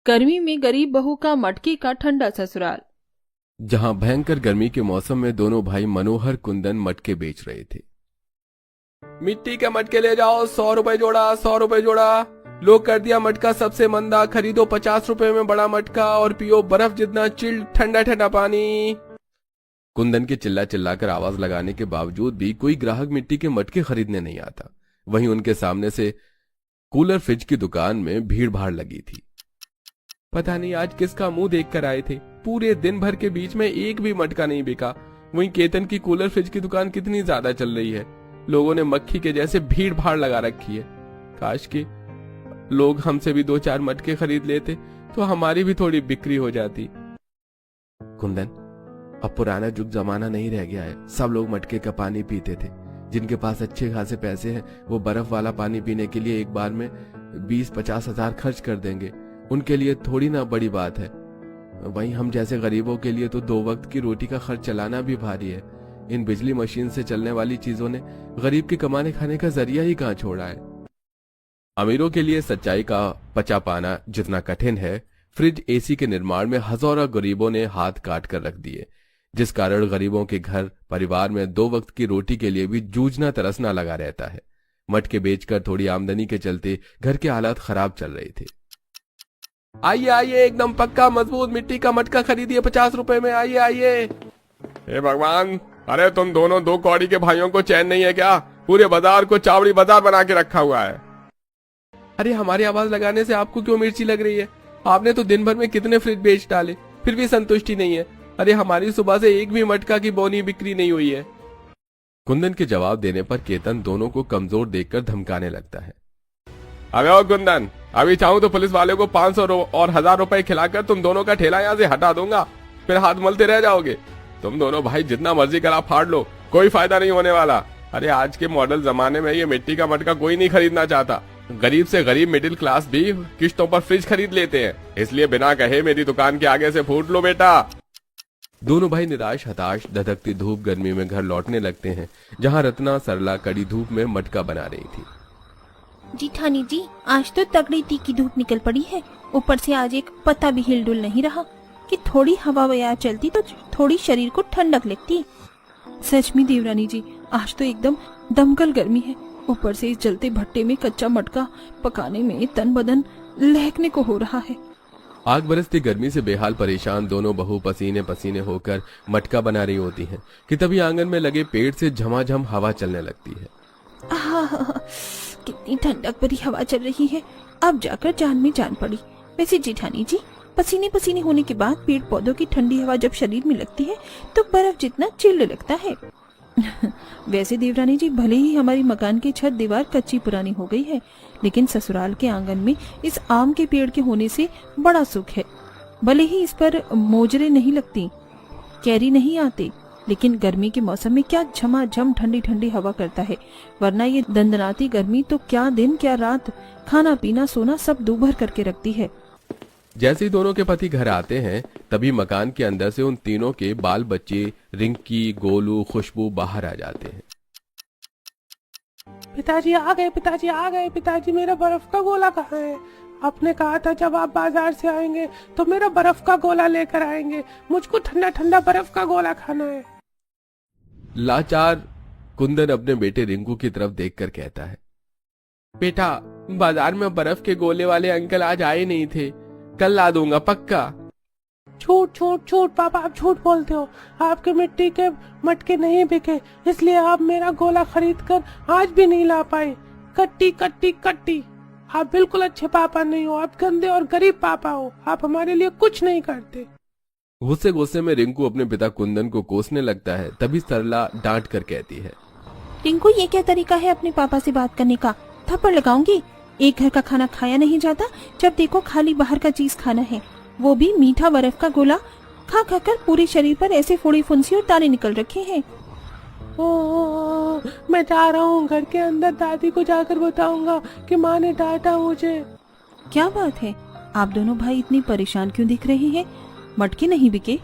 गर्मी में गरीब बहू का मटके का ठंडा ससुराल। जहां भयंकर गर्मी के मौसम में दोनों भाई मनोहर कुंदन मटके बेच रहे थे। मिट्टी के मटके ले जाओ, 100 रुपए जोड़ा, 100 रुपए जोड़ा। लोग कर दिया मटका सबसे मंदा, खरीदो 50 रुपए में बड़ा मटका और पियो बर्फ जितना चिल्ड ठंडा ठंडा पानी। कुंदन के चिल्ला चिल्लाकर आवाज लगाने के बावजूद भी कोई ग्राहक मिट्टी के मटके खरीदने नहीं आता। वहीं उनके सामने से कूलर फ्रिज की दुकान में भीड़ भाड़ लगी थी। पता नहीं आज किसका मुंह देखकर आए थे, पूरे दिन भर के बीच में एक भी मटका नहीं बिका। वहीं केतन की कूलर फ्रिज की दुकान कितनी ज्यादा चल रही है, लोगों ने मक्खी के जैसे भीड़ भाड़ लगा रखी है। काश के लोग हमसे भी 2-4 मटके खरीद लेते तो हमारी भी थोड़ी बिक्री हो जाती। कुंदन, अब पुराना जुग जमाना नहीं रह गया है। सब लोग मटके का पानी पीते थे। जिनके पास अच्छे खासे पैसे हैं वो बर्फ वाला पानी पीने के लिए एक बार में 20-50 हजार खर्च कर देंगे। उनके लिए थोड़ी ना बड़ी बात है। वहीं हम जैसे गरीबों के लिए तो 2 वक्त की रोटी का खर्च चलाना भी भारी है। इन बिजली मशीन से चलने वाली चीजों ने गरीब के कमाने खाने का जरिया ही कहां छोड़ा है। अमीरों के लिए सच्चाई का पचा पाना जितना कठिन है, फ्रिज एसी के निर्माण में हजारों गरीबों ने हाथ काट कर रख दिए, जिस कारण गरीबों के घर परिवार में 2 वक्त की रोटी के लिए भी जूझना तरसना लगा रहता है। मटके बेचकर थोड़ी आमदनी के चलते घर के हालात खराब चल रहे थे। आइए आइए, एकदम पक्का मजबूत मिट्टी का मटका खरीदिए 50 रुपए में। आइए आइए। हे भगवान, अरे तुम दोनों 2 कौड़ी के भाइयों को चैन नहीं है क्या? पूरे बाजार को चावड़ी बाजार बना के रखा हुआ है। अरे हमारी आवाज लगाने से आपको क्यों मिर्ची लग रही है? आपने तो दिन भर में कितने फ्रिज बेच डाले, फिर भी संतुष्टि नहीं है। अरे हमारी सुबह से एक भी मटका की बोनी बिक्री नहीं हुई है। कुंदन के जवाब देने पर केतन दोनों को कमजोर देखकर धमकाने लगता है। अबे ओ कुंदन, अभी चाहूं तो पुलिस वाले को 500 और 1000 रुपए खिलाकर तुम दोनों का ठेला यहाँ से हटा दूंगा, फिर हाथ मलते रह जाओगे। तुम दोनों भाई जितना मर्जी करा फाड़ लो, कोई फायदा नहीं होने वाला। अरे आज के मॉडल जमाने में ये मिट्टी का मटका कोई नहीं खरीदना चाहता। गरीब से गरीब मिडिल क्लास भी किश्तों पर फ्रिज खरीद लेते हैं, इसलिए बिना कहे मेरी दुकान के आगे से फूट लो बेटा। दोनों भाई निराश हताश धधकती धूप गर्मी में घर लौटने लगते हैं, जहां रत्ना सरला कड़ी धूप में मटका बना रही थी। जिठानी जी, आज तो तगड़ी तीखी धूप निकल पड़ी है। ऊपर से आज एक पत्ता भी हिलडुल नहीं रहा कि थोड़ी हवा वया चलती तो थोड़ी शरीर को ठंडक लगती। सच में देवरानी जी, आज तो एकदम दमकल गर्मी है। ऊपर से इस जलते भट्टे में कच्चा मटका पकाने में तन बदन लहकने को हो रहा है। आग बरसती गर्मी से बेहाल परेशान दोनों बहू पसीने पसीने होकर मटका बना रही होती हैं कि तभी आंगन में लगे पेड़ से झमाझम हवा चलने लगती है। कितनी ठंडक भरी हवा चल रही है, अब जाकर जान में जान पड़ी। वैसे जेठानी जी, पसीने पसीने होने के बाद पेड़ पौधों की ठंडी हवा जब शरीर में लगती है तो बर्फ जितना चिल्ड लगता है। वैसे देवरानी जी, भले ही हमारी मकान की छत दीवार कच्ची पुरानी हो गई है, लेकिन ससुराल के आंगन में इस आम के पेड़ के होने से बड़ा सुख है। भले ही इस पर मोजरे नहीं लगती, कैरी नहीं आते, लेकिन गर्मी के मौसम में क्या झमाझम ठंडी ठंडी हवा करता है। वरना ये दंदनाती गर्मी तो क्या दिन क्या रात, खाना पीना सोना सब दूभर करके रखती है। जैसे ही दोनों के पति घर आते हैं, तभी मकान के अंदर से उन तीनों के बाल बच्चे रिंकी, गोलू, खुशबू बाहर आ जाते हैं। पिताजी आ गए, पिताजी आ गए। पिताजी, मेरा बर्फ का गोला कहाँ है? आपने कहा था जब आप बाजार से आएंगे तो मेरा बर्फ का गोला लेकर आएंगे। मुझको ठंडा ठंडा बर्फ का गोला खाना है। लाचार कुंदन अपने बेटे रिंकू की तरफ देखकर कहता है, बेटा, बाजार में बर्फ के गोले वाले अंकल आज आए नहीं थे, कल ला दूंगा पक्का। झूठ झूठ झूठ पापा, आप झूठ बोलते हो। आपके मिट्टी के मटके नहीं बिके, इसलिए आप मेरा गोला खरीद कर आज भी नहीं ला पाए। कट्टी कट्टी कट्टी, आप बिल्कुल अच्छे पापा नहीं हो। आप गंदे और गरीब पापा हो। आप हमारे लिए कुछ नहीं करते। गुस्से गुस्से में रिंकू अपने पिता कुंदन को कोसने लगता है। तभी सरला डांट कर कहती है, रिंकू, ये क्या तरीका है अपने पापा से बात करने का? थप्पड़ लगाऊंगी। एक घर का खाना खाया नहीं जाता, जब देखो खाली बाहर का चीज खाना है, वो भी मीठा बर्फ का गोला। खा खा कर पूरे शरीर पर ऐसे फोड़ी फुंसी और दाने निकल रखे हैं। मैं जा रहा हूँ घर के अंदर, दादी को जाकर बताऊंगा कि माँ ने डांटा मुझे। क्या बात है, आप दोनों भाई इतनी परेशान क्यों दिख रहे हैं? मटके नहीं बिके?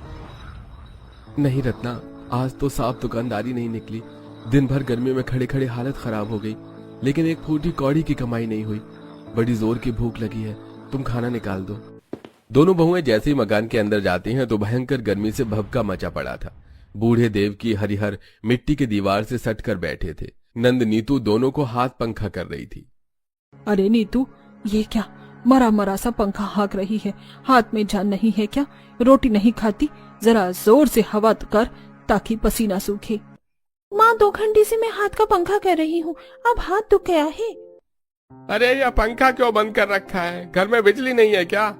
नहीं रत्ना, आज तो साफ दुकानदारी नहीं निकली। दिन भर गर्मी में खड़े खड़े हालत खराब हो गई, लेकिन एक फूटी कौड़ी की कमाई नहीं हुई। बड़ी जोर की भूख लगी है, तुम खाना निकाल दो। दोनों बहुएं जैसे ही मकान के अंदर जाती हैं तो भयंकर गर्मी से भभका मचा पड़ा था। बूढ़े देव की हरिहर मिट्टी की दीवार से सट कर बैठे थे। नंद नीतू दोनों को हाथ पंखा कर रही थी। अरे नीतू, ये क्या मरा मरा सा पंखा हाँक रही है? हाथ में जान नहीं है क्या? रोटी नहीं खाती? जरा जोर से हवा कर ताकि पसीना सूखे। माँ 2 घंटे से मैं हाथ का पंखा कर रही हूँ, अब हाथ दुख गया है। अरे यह पंखा क्यों बंद कर रखा है? घर में बिजली नहीं है क्या?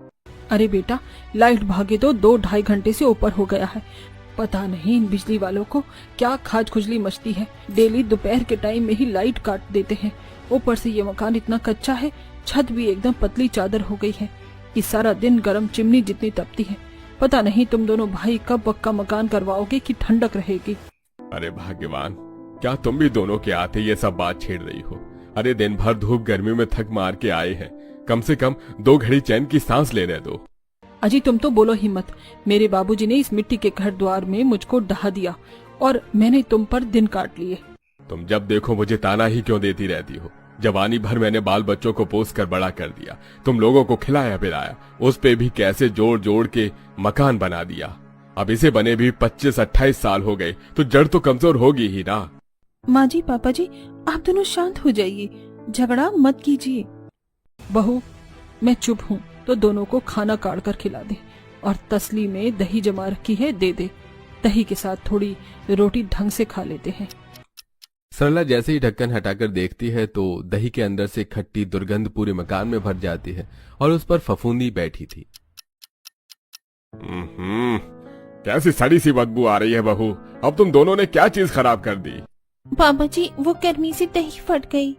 अरे बेटा, लाइट भागे तो 2-2.5 घंटे से ऊपर हो गया है। पता नहीं इन बिजली वालों को क्या खाज खुजली मचती है। डेली दोपहर के टाइम में ही लाइट काट देते हैं। ऊपर से ये मकान इतना कच्चा है, छत भी एकदम पतली चादर हो गई है। ये सारा दिन गर्म चिमनी जितनी तपती है। पता नहीं तुम दोनों भाई कब पक्का मकान करवाओगे कि ठंडक रहेगी। अरे भाग्यवान, क्या तुम भी दोनों के आते ये सब बात छेड़ रही हो? अरे दिन भर धूप गर्मी में थक मार के आए हैं, कम से कम 2 घड़ी चैन की सांस लेने दो। अजी तुम तो बोलो ही मत। मेरे बाबूजी ने इस मिट्टी के घर द्वार में मुझको ढहा दिया और मैंने तुम पर दिन काट लिए। तुम जब देखो मुझे ताना ही क्यों देती रहती हो? जवानी भर मैंने बाल बच्चों को पोस कर बड़ा कर दिया, तुम लोगों को खिलाया पिलाया, उस पे भी कैसे जोड़ जोड़ के मकान बना दिया। अब इसे बने भी 25-28 साल हो गए, तो जड़ तो कमजोर होगी ही ना। माँ जी, पापा जी, आप दोनों शांत हो जाइए, झगड़ा मत कीजिए। बहू, मैं चुप हूँ तो दोनों को खाना काट कर खिला दे और तसली में दही जमा रखी है दे दे। दही के साथ थोड़ी रोटी ढंग से खा लेते हैं। सरला जैसे ही ढक्कन हटाकर देखती है तो दही के अंदर से खट्टी दुर्गंध पूरे मकान में भर जाती है और उस पर फफूंदी बैठी थी। कैसी सड़ी सी बदबू आ रही है बहू, अब तुम दोनों ने क्या चीज खराब कर दी? पापा जी, वो गर्मी से दही फट गई।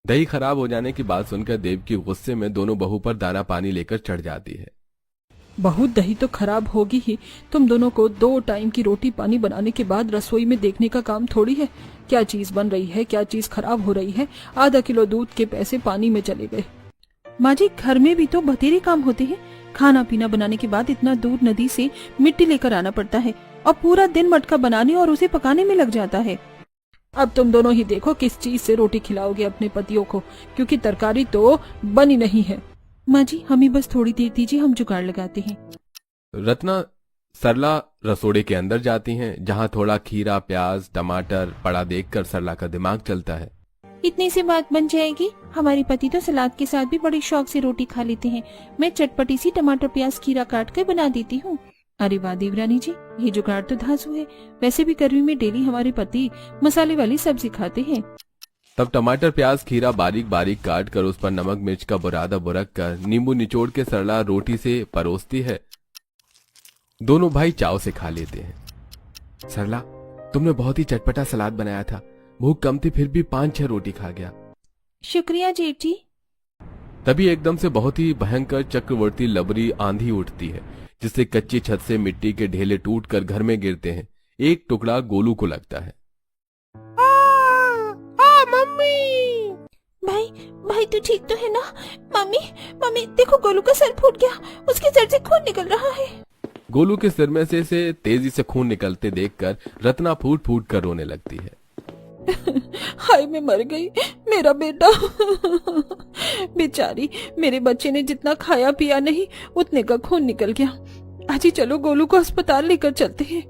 दही खराब हो जाने की बात सुनकर देव की गुस्से में दोनों बहू पर दाना पानी लेकर चढ़ जाती है। बहू, दही तो खराब होगी ही। तुम दोनों को 2 टाइम की रोटी पानी बनाने के बाद रसोई में देखने का काम थोड़ी है क्या चीज बन रही है, क्या चीज खराब हो रही है। आधा किलो दूध के पैसे पानी में चले गए। माँ जी, घर में भी तो बतेरे काम होते हैं। खाना पीना बनाने के बाद इतना दूर नदी से मिट्टी लेकर आना पड़ता है और पूरा दिन मटका बनाने और उसे पकाने में लग जाता है। अब तुम दोनों ही देखो किस चीज से रोटी खिलाओगे अपने पतियों को, क्योंकि तरकारी तो बनी नहीं है। माँ जी, हमें बस थोड़ी देर दीजिए, हम जुगाड़ लगाते हैं। रत्ना सरला रसोड़े के अंदर जाती हैं, जहां थोड़ा खीरा, प्याज, टमाटर पड़ा देखकर सरला का दिमाग चलता है। इतनी सी बात बन जाएगी। हमारे पति तो सलाद के साथ भी बड़े शौक से रोटी खा लेते हैं। मैं चटपटी सी टमाटर प्याज खीरा काट कर बना देती हूँ। अरे वाह देवरानी जी, ये जुगाड़ तो धांसू है। वैसे भी गर्मी में डेली हमारे पति मसाले वाली सब्जी खाते हैं। तब टमाटर प्याज खीरा बारीक बारीक काट कर उस पर नमक मिर्च का बुरादा बुरक कर नींबू निचोड़ के सरला रोटी से परोसती है। दोनों भाई चाव से खा लेते हैं। सरला, तुमने बहुत ही चटपटा सलाद बनाया था। भूख कम थी फिर भी 5-6 रोटी खा गया। शुक्रिया जेठ जी। तभी एकदम से बहुत ही भयंकर चक्रवर्ती लबरी आंधी उठती है, जिससे कच्ची छत से मिट्टी के ढेले टूटकर घर में गिरते हैं। एक टुकड़ा गोलू को लगता है। मम्मी! भाई तू ठीक तो है ना? मम्मी देखो, गोलू का सर फूट गया, उसके सर से खून निकल रहा है। गोलू के सिर में से तेजी से खून निकलते देखकर रत्ना फूट फूट कर रोने लगती है। हाय, मैं मर गई, मेरा बेटा। बेचारी, मेरे बच्चे ने जितना खाया पिया नहीं उतने का खून निकल गया। आज ही चलो गोलू को अस्पताल लेकर चलते हैं।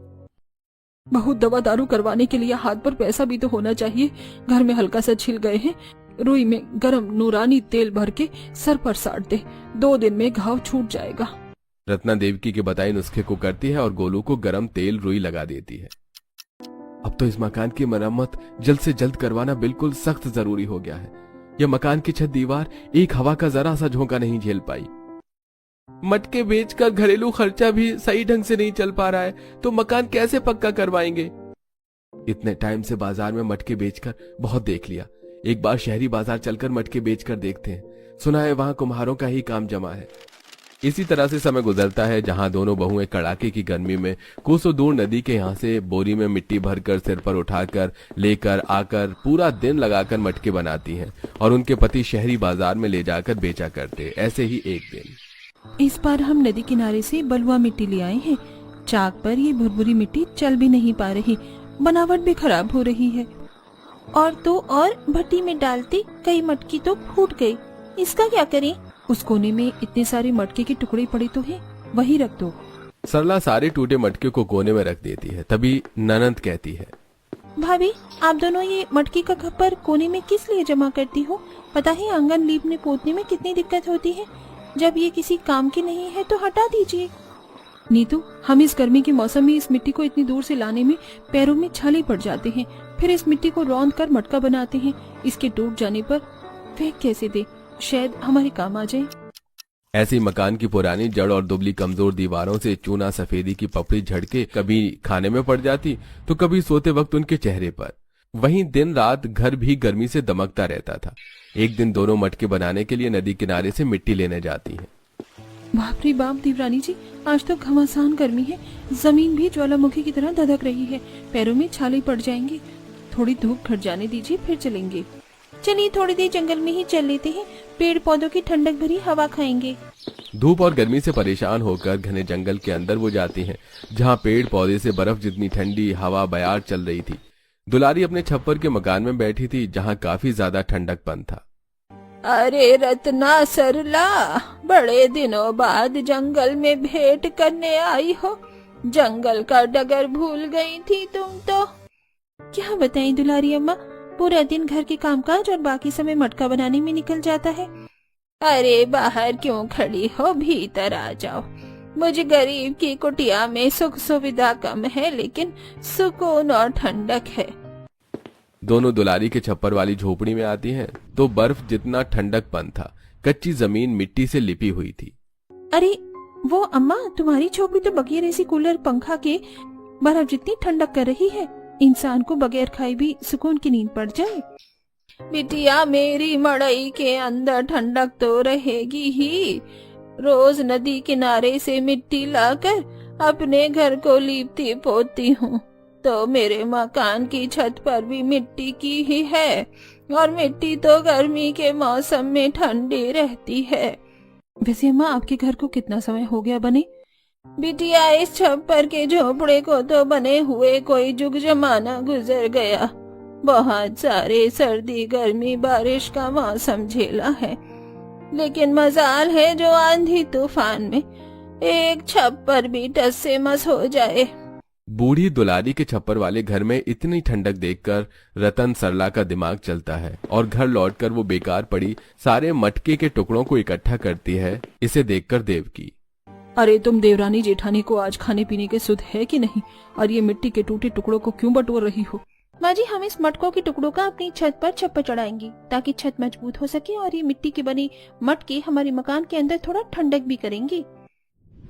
बहुत दवा दारू करवाने के लिए हाथ पर पैसा भी तो होना चाहिए। घर में हल्का सा छिल गए हैं, रुई में गरम नूरानी तेल भर के सर पर साट दे, 2 दिन में घाव छूट जाएगा। रत्ना देवकी के बताए नुस्खे को करती है और गोलू को गरम तेल रुई लगा देती है। अब तो इस मकान की मरम्मत जल्द से जल्द करवाना बिल्कुल सख्त जरूरी हो गया है। यह मकान की छत दीवार एक हवा का जरा सा झोंका नहीं झेल पाई। मटके बेचकर घरेलू खर्चा भी सही ढंग से नहीं चल पा रहा है, तो मकान कैसे पक्का करवाएंगे? इतने टाइम से बाजार में मटके बेचकर बहुत देख लिया। एक बार शहरी बाजार चलकर मटके बेचकर देखते हैं। सुना है वहां कुम्हारों का ही काम जमा है। इसी तरह से समय गुजरता है, जहां दोनों बहुएं कड़ाके की गर्मी में कोसों दूर नदी के यहाँ से बोरी में मिट्टी भरकर सिर पर उठाकर लेकर आकर पूरा दिन लगाकर मटके बनाती हैं और उनके पति शहरी बाजार में ले जाकर बेचा करते। ऐसे ही एक दिन इस बार हम नदी किनारे से बलुआ मिट्टी ले आए हैं। चाक पर ये भुरभुरी मिट्टी चल भी नहीं पा रही, बनावट भी खराब हो रही है। और तो और भट्टी में डालते कई मटकी तो फूट गई। इसका क्या करें? उस कोने में इतने सारे मटके के टुकड़े पड़े तो हैं, वही रख दो। सरला सारे टूटे मटके को कोने में रख देती है। तभी ननंद कहती है, भाभी, आप दोनों ये मटकी का खप्पर कोने में किस लिए जमा करती हो? पता है आंगन लीपने पोतने में कितनी दिक्कत होती है। जब ये किसी काम की नहीं है तो हटा दीजिए। नीतू, हम इस गर्मी के मौसम में इस मिट्टी को इतनी दूर से लाने में पैरों में छाले पड़ जाते हैं। फिर इस मिट्टी को रौंद कर मटका बनाते हैं। इसके टूट जाने पर फेंक कैसे दे, शायद हमारे काम आ जाए। ऐसी मकान की पुरानी जड़ और दुबली कमजोर दीवारों से चूना सफेदी की पपड़ी झड़के कभी खाने में पड़ जाती तो कभी सोते वक्त उनके चेहरे पर। वहीं दिन रात घर भी गर्मी से दमकता रहता था। एक दिन दोनों मटके बनाने के लिए नदी किनारे से मिट्टी लेने जाती हैं। बाप रे बाप देवरानी जी, आज तो घमासान गर्मी है। जमीन भी ज्वालामुखी की तरह धधक रही है। पैरों में छाले पड़ जाएंगे। थोड़ी धूप घट जाने दीजिए, फिर चलेंगे। चलिए थोड़ी देर जंगल में ही चल लेते हैं, पेड़ पौधों की ठंडक भरी हवा खाएंगे। धूप और गर्मी से परेशान होकर घने जंगल के अंदर वो जाती हैं, जहाँ पेड़ पौधे से बर्फ जितनी ठंडी हवा बयार चल रही थी। दुलारी अपने छप्पर के मकान में बैठी थी, जहाँ काफी ज्यादा ठंडकपन था। अरे रत्ना सरला, बड़े दिनों बाद जंगल में भेंट करने आई हो। जंगल का डगर भूल गई थी तुम तो। क्या बताएं दुलारी अम्मा, पूरा दिन घर के कामकाज और बाकी समय मटका बनाने में निकल जाता है। अरे बाहर क्यों खड़ी हो, भीतर आ जाओ। मुझे गरीब की कुटिया में सुख सुविधा कम है, लेकिन सुकून और ठंडक है। दोनों दुलारी के छप्पर वाली झोपड़ी में आती हैं, तो बर्फ जितना ठंडकपन था। कच्ची जमीन मिट्टी से लिपी हुई थी। अरे वो अम्मा, तुम्हारी झोपड़ी तो बगैर एसी कूलर पंखा के बर्फ जितनी ठंडक कर रही है। इंसान को बगैर खाए भी सुकून की नींद पड़ जाए। बिटिया, मेरी मड़ई के अंदर ठंडक तो रहेगी ही। रोज नदी किनारे से मिट्टी लाकर अपने घर को लीपती पोतती हूँ, तो मेरे मकान की छत पर भी मिट्टी की ही है। और मिट्टी तो गर्मी के मौसम में ठंडी रहती है। वैसे अम्मा, आपके घर को कितना समय हो गया बने? बिटिया, इस छप्पर के झोपड़े को तो बने हुए कोई जुग जमाना गुजर गया। बहुत सारे सर्दी गर्मी बारिश का मौसम झेला है, लेकिन मजाल है जो आंधी तूफान में एक छप्पर भी टस से मस हो जाए। बूढ़ी दुलारी के छप्पर वाले घर में इतनी ठंडक देखकर रतन सरला का दिमाग चलता है और घर लौटकर वो बेकार पड़ी सारे मटके के टुकड़ों को इकट्ठा करती है। इसे देखकर देवकी, अरे तुम देवरानी जेठानी को आज खाने पीने के सुध है कि नहीं? और ये मिट्टी के टूटे टुकड़ों को क्यों बटोर रही हो? माँ जी, हम इस मटकों के टुकड़ों का अपनी छत पर छप्पर चढ़ाएंगे, ताकि छत मजबूत हो सके और ये मिट्टी की बनी मटके हमारे मकान के अंदर थोड़ा ठंडक भी करेंगे।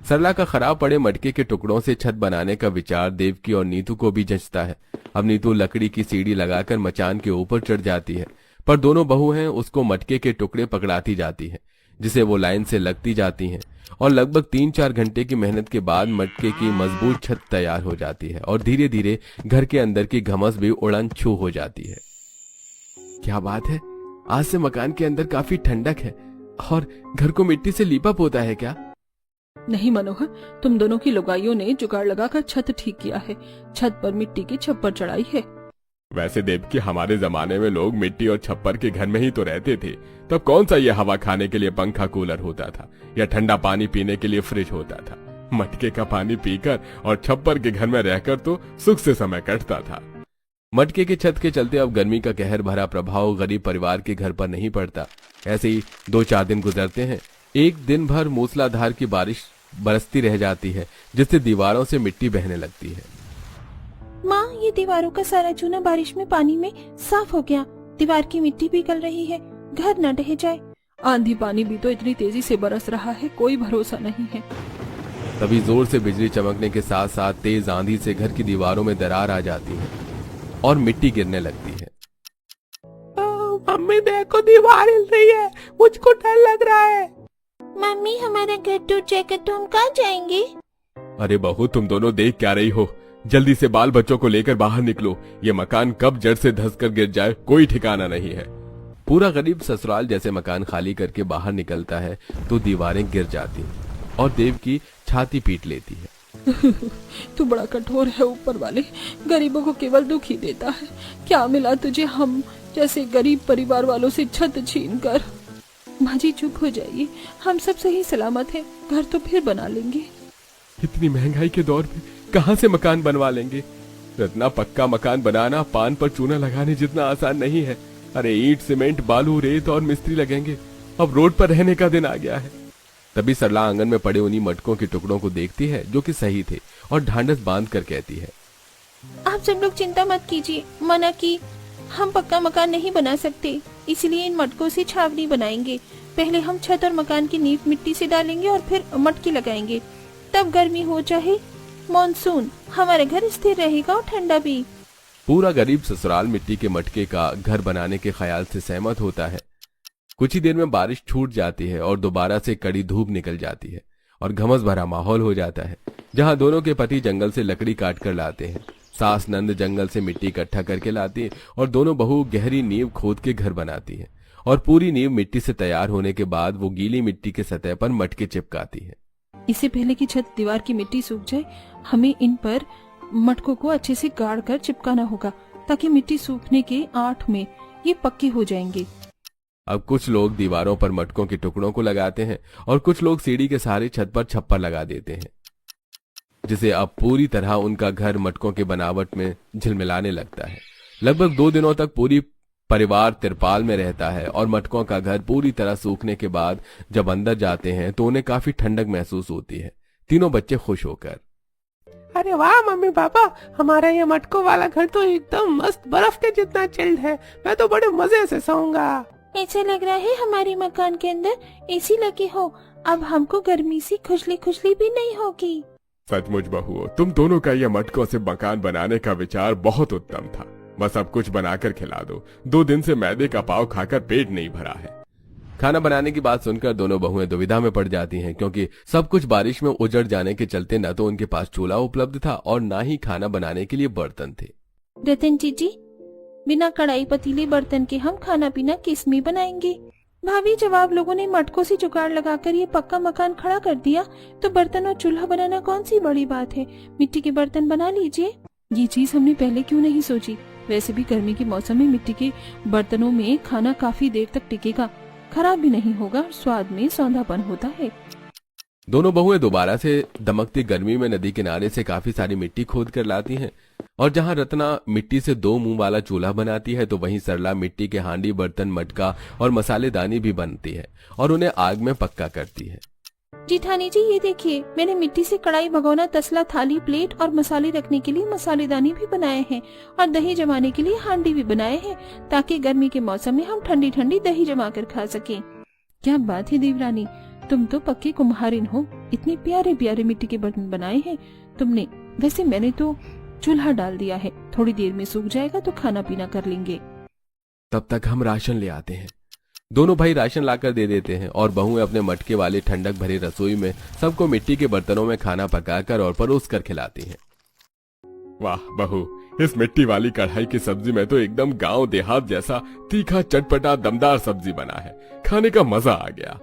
सरला का खराब पड़े मटके के टुकड़ों से छत बनाने का विचार देवकी और नीतू को भी जचता है। अब नीतू लकड़ी की सीढ़ी लगाकर मचान के ऊपर चढ़ जाती है, पर दोनों बहू हैं उसको मटके के टुकड़े पकड़ाती जाती हैं, जिसे वो लाइन से लगती जाती हैं। और लगभग 3-4 घंटे की मेहनत के बाद मटके की मजबूत छत तैयार हो जाती है और धीरे धीरे घर के अंदर की घमस भी उड़न छू हो जाती है। क्या बात है, आज से मकान के अंदर काफी ठंडक है और घर को मिट्टी से लीपा पोता है क्या? नहीं मनोहर, तुम दोनों की लुगाइयों ने जुगाड़ लगाकर छत ठीक किया है। छत पर मिट्टी की छप्पर चढ़ाई है। वैसे देवकी, हमारे जमाने में लोग मिट्टी और छप्पर के घर में ही तो रहते थे। तब कौन सा ये हवा खाने के लिए पंखा कूलर होता था या ठंडा पानी पीने के लिए फ्रिज होता था। मटके का पानी पीकर और छप्पर के घर में रहकर तो सुख से समय कटता था। मटके की छत के चलते अब गर्मी का कहर भरा प्रभाव गरीब परिवार के घर पर नहीं पड़ता। ऐसे ही 2-4 दिन गुजरते हैं। एक दिन भर मूसलाधार की बारिश बरसती रह जाती है, जिससे दीवारों से मिट्टी बहने लगती है। माँ, ये दीवारों का सारा चूना बारिश में पानी में साफ हो गया। दीवार की मिट्टी पिघल रही है, घर न ढह जाए। आंधी पानी भी तो इतनी तेजी से बरस रहा है, कोई भरोसा नहीं है। तभी जोर से बिजली चमकने के साथ साथ तेज आंधी से घर की दीवारों में दरार आ जाती है और मिट्टी गिरने लगती है। मम्मी देखो, दीवार हिल रही है, मुझको डर लग रहा है। मम्मी, हमारा घर टूट जाएगा तो हम कहाँ जाएंगे? अरे बहू, तुम दोनों देख क्या रही हो? जल्दी से बाल बच्चों को लेकर बाहर निकलो। ये मकान कब जड़ से धंसकर गिर जाए कोई ठिकाना नहीं है। पूरा गरीब ससुराल जैसे मकान खाली करके बाहर निकलता है तो दीवारें गिर जाती हैं और देव की छाती पीट लेती है। तू बड़ा कठोर है ऊपर वाले, गरीबों को केवल दुख ही देता है। क्या मिला तुझे हम जैसे गरीब परिवार वालों से छत छीन कर? माँ जी चुप हो जाइए, हम सब सही सलामत हैं, घर तो फिर बना लेंगे। इतनी महंगाई के दौर में कहां से मकान बनवा लेंगे? रत्ना, पक्का मकान बनाना पान पर चूना लगाने जितना आसान नहीं है। अरे ईंट, सीमेंट, बालू, रेत और मिस्त्री लगेंगे। अब रोड पर रहने का दिन आ गया है। तभी सरला आंगन में पड़े उन्हीं मटकों के टुकड़ों को देखती है जो कि सही थे और ढांढस बांध कर कहती है, आप सब लोग चिंता मत कीजिए, मना की हम पक्का मकान नहीं बना सकते, इसलिए इन मटकों से छावनी बनाएंगे। पहले हम छत और मकान की नींव मिट्टी से डालेंगे और फिर मटके लगाएंगे। तब गर्मी हो चाहे मॉनसून, हमारा घर स्थिर रहेगा और ठंडा भी। पूरा गरीब ससुराल मिट्टी के मटके का घर बनाने के ख्याल से सहमत होता है। कुछ ही देर में बारिश छूट जाती है और दोबारा से कड़ी धूप निकल जाती है और घमस भरा माहौल हो जाता है, जहां दोनों के पति जंगल से लकड़ी काट कर लाते हैं। सास नंद जंगल से मिट्टी इकट्ठा करके लाती है और दोनों बहू गहरी नींव खोद के घर बनाती है और पूरी नींव मिट्टी से तैयार होने के बाद वो गीली मिट्टी के सतह पर मटके चिपकाती है। इससे पहले कि छत दीवार की मिट्टी सूख जाए, हमें इन पर मटकों को अच्छे से गाड़ कर चिपकाना होगा, ताकि मिट्टी सूखने के 8 में ये पक्के हो जाएंगे। अब कुछ लोग दीवारों पर मटकों के टुकड़ों को लगाते हैं और कुछ लोग सीढ़ी के सहारे छत पर छप्पर लगा देते हैं, जिसे अब पूरी तरह उनका घर मटकों के बनावट में झिलमिलाने लगता है। लगभग 2 दिनों तक पूरी परिवार तिरपाल में रहता है और मटकों का घर पूरी तरह सूखने के बाद जब अंदर जाते हैं तो उन्हें काफी ठंडक महसूस होती है। तीनों बच्चे खुश होकर, अरे वाह मम्मी पापा, हमारा ये मटकों वाला घर तो एकदम मस्त बर्फ के जितना चिल्ड है। मैं तो बड़े मजे से सोऊंगा। ऐसा लग रहा है हमारे मकान के अंदर एसी लगी हो, अब हमको गर्मी से खुजली खुजली भी नहीं होगी। सचमुच बहुओं, तुम दोनों का यह मटकों से मकान बनाने का विचार बहुत उत्तम था। बस अब कुछ बनाकर खिला दो, 2 दिन से मैदे का पाव खाकर पेट नहीं भरा है। खाना बनाने की बात सुनकर दोनों बहुएं दुविधा में पड़ जाती हैं, क्योंकि सब कुछ बारिश में उजड़ जाने के चलते न तो उनके पास चूल्हा उपलब्ध था और न ही खाना बनाने के लिए बर्तन थे। रतन जी, बिना कढ़ाई पतीले बर्तन के हम खाना पीना किस में बनाएंगे? भाभी, जब आप लोगों ने मटकों से जुगाड़ लगाकर ये पक्का मकान खड़ा कर दिया तो बर्तन और चूल्हा बनाना कौन सी बड़ी बात है। मिट्टी के बर्तन बना लीजिए। ये चीज हमने पहले क्यों नहीं सोची? वैसे भी गर्मी के मौसम में मिट्टी के बर्तनों में खाना काफी देर तक टिकेगा, खराब भी नहीं होगा, स्वाद में सौंधापन होता है। दोनों बहुएं दोबारा से दमकती गर्मी में नदी किनारे से काफी सारी मिट्टी खोद कर लाती हैं और जहां रत्ना मिट्टी से 2 मुंह वाला चूल्हा बनाती है तो वहीं सरला मिट्टी के हांडी, बर्तन, मटका और मसालेदानी भी बनती है और उन्हें आग में पक्का करती है। जिठानी जी, ये देखिए, मैंने मिट्टी से कढ़ाई, भगोना, तसला, थाली, प्लेट और मसाले रखने के लिए मसालेदानी भी बनाए हैं और दही जमाने के लिए हांडी भी बनाए हैं, ताकि गर्मी के मौसम में हम ठंडी ठंडी दही जमा कर खा सकें। क्या बात है देवरानी, तुम तो पक्की कुम्हारिन हो। इतने प्यारे प्यारे मिट्टी के बर्तन बनाए हैं तुमने। वैसे मैंने तो चूल्हा डाल दिया है, थोड़ी देर में सूख जाएगा तो खाना पीना कर लेंगे। तब तक हम राशन ले आते हैं। दोनों भाई राशन लाकर दे देते हैं और बहुएं अपने मटके वाले ठंडक भरी रसोई में सबको मिट्टी के बर्तनों में खाना पकाकर और परोस कर खिलाती हैं। वाह बहू, इस मिट्टी वाली कढ़ाई की सब्जी में तो एकदम गांव देहात जैसा तीखा, चटपटा, दमदार सब्जी बना है। खाने का मजा आ गया।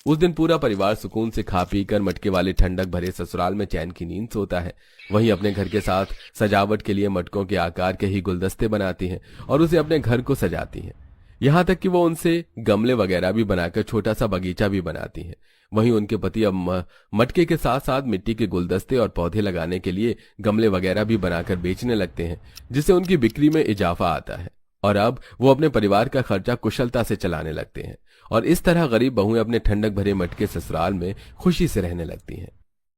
उस दिन पूरा परिवार सुकून से खा पी कर मटके वाले ठंडक भरे ससुराल में चैन की नींद सोता है। वहीं अपने घर के साथ सजावट के लिए मटकों के आकार के ही गुलदस्ते बनाती हैं और उसे अपने घर को सजाती हैं। यहाँ तक कि वो उनसे गमले वगैरह भी बनाकर छोटा सा बगीचा भी बनाती हैं। वहीं उनके पति अब मटके के साथ साथ मिट्टी के गुलदस्ते और पौधे लगाने के लिए गमले वगैरह भी बनाकर बेचने लगते हैं, जिससे उनकी बिक्री में इजाफा आता है और अब वो अपने परिवार का खर्चा कुशलता से चलाने लगते हैं और इस तरह गरीब बहुएं अपने ठंडक भरे मटके ससुराल में खुशी से रहने लगती हैं।